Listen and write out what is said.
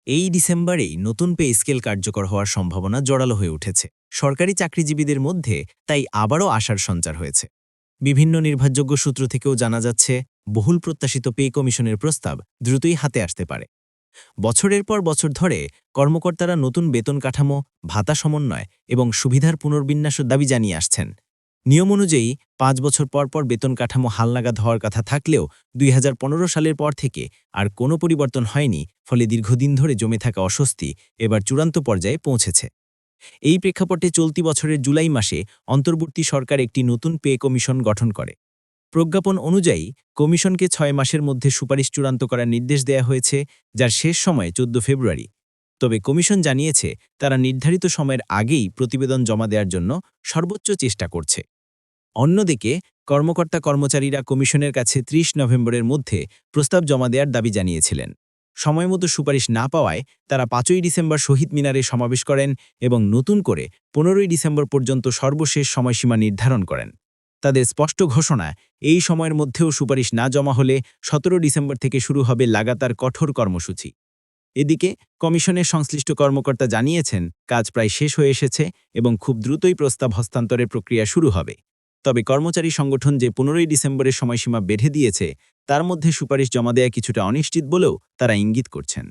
এই ডিসেম্বরেই নতুন pay scale কার্যকর হওয়ার সম্ভাবনা জোরালো হয়ে উঠেছে। সরকারি চাকরিজীবীদের মধ্যে তাই আবারও আশার সঞ্চার হয়েছে। বিভিন্ন নির্ভরযোগ্য সূত্র থেকেও জানা যাচ্ছে, বহুল প্রত্যাশিত পে কমিশনের প্রস্তাব দ্রুতই হাতে আসতে পারে। বছরের পর বছর ধরে কর্মকর্তারা নতুন বেতন কাঠামো, ভাতা সমন্বয় এবং সুবিধার পুনর্বিন্যাসের দাবি জানিয়ে আসছেন। নিয়ম অনুযায়ী ৫ বছর পর পর বেতন কাঠামো হালনাগাদ হওয়ার কথা থাকলেও ২০১৫ সালের পর থেকে আর কোনো পরিবর্তন হয়নি, ফলে দীর্ঘদিন ধরে জমে থাকা অস্বস্তি এবার চূড়ান্ত পর্যায়ে পৌঁছেছে। এই প্রেক্ষাপটে চলতি বছরের জুলাই মাসে অন্তর্বর্তী সরকার একটি নতুন পে কমিশন গঠন করে। প্রজ্ঞাপন অনুযায়ী কমিশনকে ৬ মাসের মধ্যে সুপারিশ চূড়ান্ত করার নির্দেশ দেয়া হয়েছে, যার শেষ সময় ১৪ ফেব্রুয়ারি। তবে কমিশন জানিয়েছে, তারা নির্ধারিত সময়ের আগেই প্রতিবেদন জমা দেওয়ার জন্য সর্বোচ্চ চেষ্টা করছে। অন্যদিকে কর্মকর্তা-কর্মচারীরা কমিশনের কাছে ৩০ নভেম্বরের মধ্যে প্রস্তাব জমা দেওয়ার দাবি জানিয়েছিলেন। সময়মতো সুপারিশ না পাওয়ায় তারা ৫ই ডিসেম্বর শহীদ মিনারে সমাবেশ করেন এবং নতুন করে ১৫ই ডিসেম্বর পর্যন্ত সর্বশেষ সময়সীমা নির্ধারণ করেন। তাদের স্পষ্ট ঘোষণা, এই সময়ের মধ্যেও সুপারিশ না জমা হলে ১৭ ডিসেম্বর থেকে শুরু হবে লাগাতার কঠোর কর্মসূচি। এদিকে কমিশনের সংশ্লিষ্ট কর্মকর্তা জানিয়েছেন, কাজ প্রায় শেষ হয়ে এসেছে এবং খুব দ্রুতই প্রস্তাব হস্তান্তরের প্রক্রিয়া শুরু হবে। তবে কর্মচারী সংগঠন যে ১৫ই ডিসেম্বরের সময়সীমা বেঁধে দিয়েছে, তার মধ্যে সুপারিশ জমা দেয়া কিছুটা অনিশ্চিত বলেও তারা ইঙ্গিত করছেন।